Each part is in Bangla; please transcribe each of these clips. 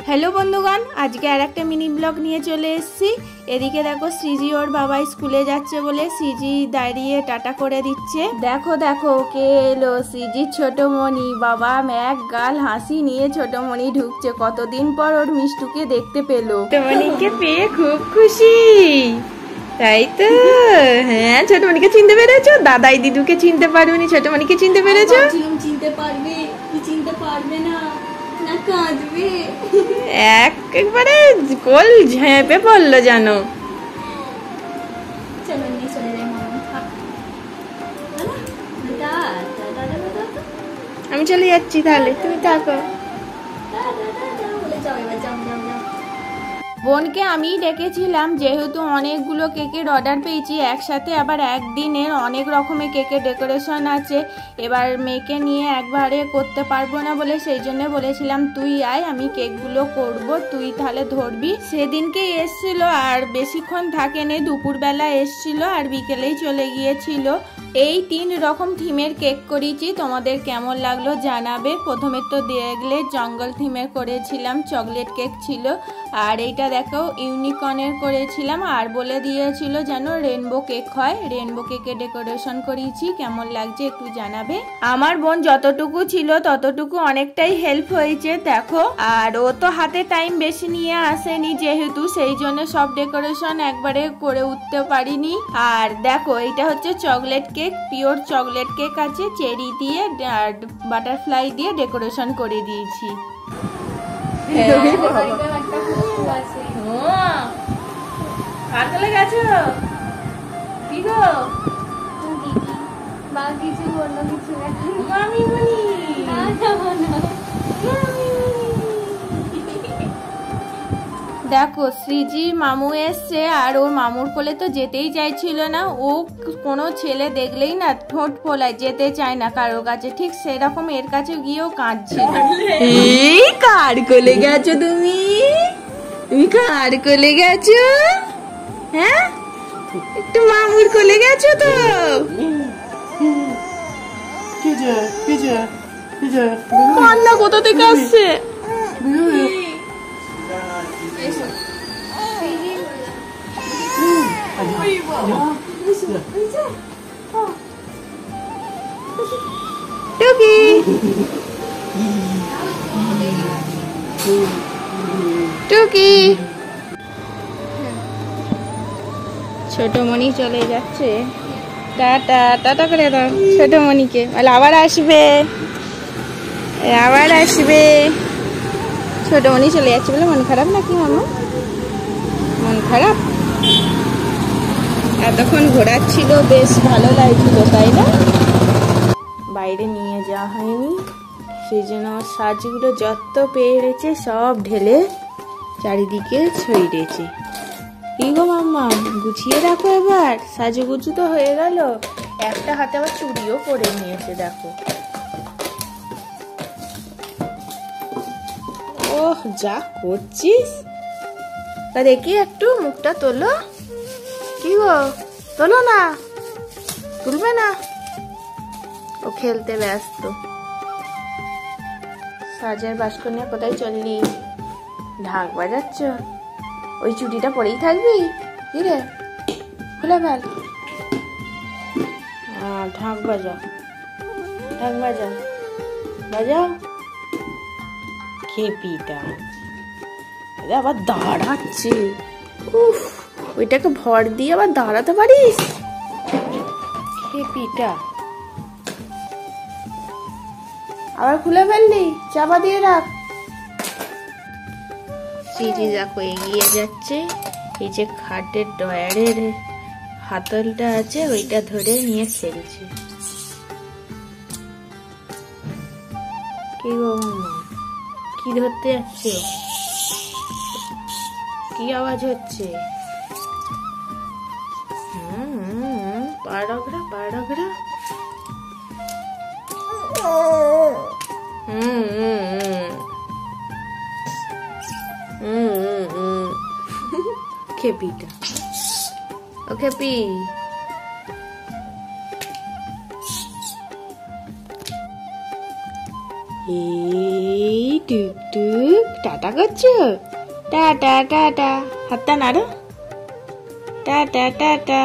हेलो बंधुगण आज के আর একটা মিনি ব্লগ নিয়ে চলে এসেছি। এদিকে দেখো সৃজি ওর বাবা স্কুলে যাচ্ছে বলে সৃজি দাঁড়িয়ে টাটা করে দিচ্ছে। দেখো দেখো কে এলো, সৃজি ছোটমণি। বাবা এক গাল হাসি নিয়ে ছোটমণি ঢুকছে, কতদিন পর ওর মিষ্টুকে দেখতে পেলো। ছোটমণিকে পেয়ে খুব খুশি, তাই তো? হ্যাঁ, ছোটমণিকে চিনতে পেরেছো? দাদাই দিদুকে চিনতে পারবেনি, ছোটমণিকে চিনতে পেরেছো? চিনতে পারবে কি চিনতে পারবে না, না কাঁদবে। একবারে কোল ঝেঁপে পড়লো জানো। চলো নিয়ে চলে যাই মামা। আমি চলে যাচ্ছি, তাহলে তুমি থাকো। বলে যাও এবার, যাও যাও যাও। বোনকে আমি ডেকেছিলাম যেহেতু অনেকগুলো কেকের অর্ডার পেয়েছি একসাথে, আবার একদিনের অনেক রকমের কেকের ডেকোরেশন আছে। এবার মেয়েকে নিয়ে একবারে করতে পারবো না বলে সেই জন্য বলেছিলাম তুই আয়, আমি কেকগুলো করব, তুই তাহলে ধরবি। সেদিনকে এসছিল আর বেশিক্ষণ থাকেনি, দুপুরবেলা এসছিল আর বিকেলেই চলে গিয়েছিল। এই 3 রকম থিমের কেক করেছি, তোমাদের কেমন লাগলো জানাবে। প্রথমে তো দেখলে জঙ্গল থিমের করেছিলাম, চকলেট কেক ছিল। আর এইটা দেখো ইউনিকর্নের করেছিলাম, আর বলে দিয়েছিল যেন রেনবো কেক হয়। রেনবো কেকে ডেকোরেশন করেছি, কেমন লাগছে একটু জানাবে। আমার বোন যতটুকু ছিল ততটুকু অনেকটাই হেল্প হয়েছে দেখো। আর ও তো হাতে টাইম বেশি নিয়ে আসেনি যেহেতু, সেই জন্য সব ডেকোরেশন একবারে করে উঠতে পারিনি। আর দেখো এটা হচ্ছে chocolate cake, pure chocolate cake আছে, চেরি দিয়ে আর বাটারফ্লাই দিয়ে ডেকোরেশন করে দিয়েছি। কি গো বা কিছু অন্য কিছু মামি বলি দেখো সৃজি মামু এসছে আর ওর মামুর কোলে তো যেতেই চাইছিল না। ও কোনো ছেলে দেখলেই না ঠোঁট ফোলায়, যেতে চায় না কারোর কাছে। ঠিক সেরকম এর কাছে গিয়েও কাঁদছিল। এই কার কোলে গেছো তুমি? তুমি কার কোলে গেছো? হ্যাঁ, একটু মামুর কোলে গেছো তো? কান্না কোথা থেকে আসছে? টুকি টুকি ছোটমণি চলে যাচ্ছে, টাটা টাটা করে দাও ছোটমণিকে, বলে আবার আসবে আবার আসবে। ছোটমণি চলে যাচ্ছে বলে মন খারাপ নাকি মামা? মন খারাপ? এতক্ষণ ঘোরাচ্ছিল, বেশ ভালো লাগছিল তাই না? বাইরে নিয়ে যাওয়া হয়নি সেই জন্য আমার সাজগুলো যত পেরেছে সব ঢেলে চারিদিকে ছড়িয়েছে। কি গো মাম্মা, গুছিয়ে রাখো এবার, সাজুগুজু তো হয়ে গেল। একটা হাতে আবার চুড়িও পরে নিয়েছে দেখো। ওহ যা করছিস, তা দেখি একটু মুখটা তোলো। কি গো তোলো না, তুলবে না? ও খেলতে ব্যস্ত। সাজের বাস্ক নিয়ে কোথায় চললি? ঢাক বাজাচ্ছ? ওই চুটিটা পরেই থাকবি? কি রে, খুলে ফেল। ঢাক বাজা, ঢাক বাজা, বাজাও। খেপিটা আবার দাঁড়াচ্ছে। উফ, ওইটাকে ভর দিয়ে আবার দাঁড়াতে পারিস? খেপিটা আবার খুলে ফেললি, চাপা দিয়ে রাখ। সিঁড়ি দেখো এগিয়ে যাচ্ছে, এই যে খাটের ডয়ারের হাতলটা আছে ওইটা ধরে নিয়ে খেলছে। কি গো মামা, কি ধরতে যাচ্ছে? কি আওয়াজ হচ্ছে? পাড়গড়া পাড়গড়া। খেপিটা, ও খেপি এই টুক টুক টাটা করছো? টাটা টাটা, হাতটা নাড়ো। Tata tata.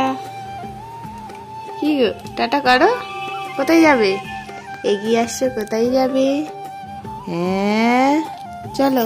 কি গো, টাটা করো। কোথায় যাবে? এগিয়ে আসছো, কোথায় যাবে? হ্যাঁ চলো।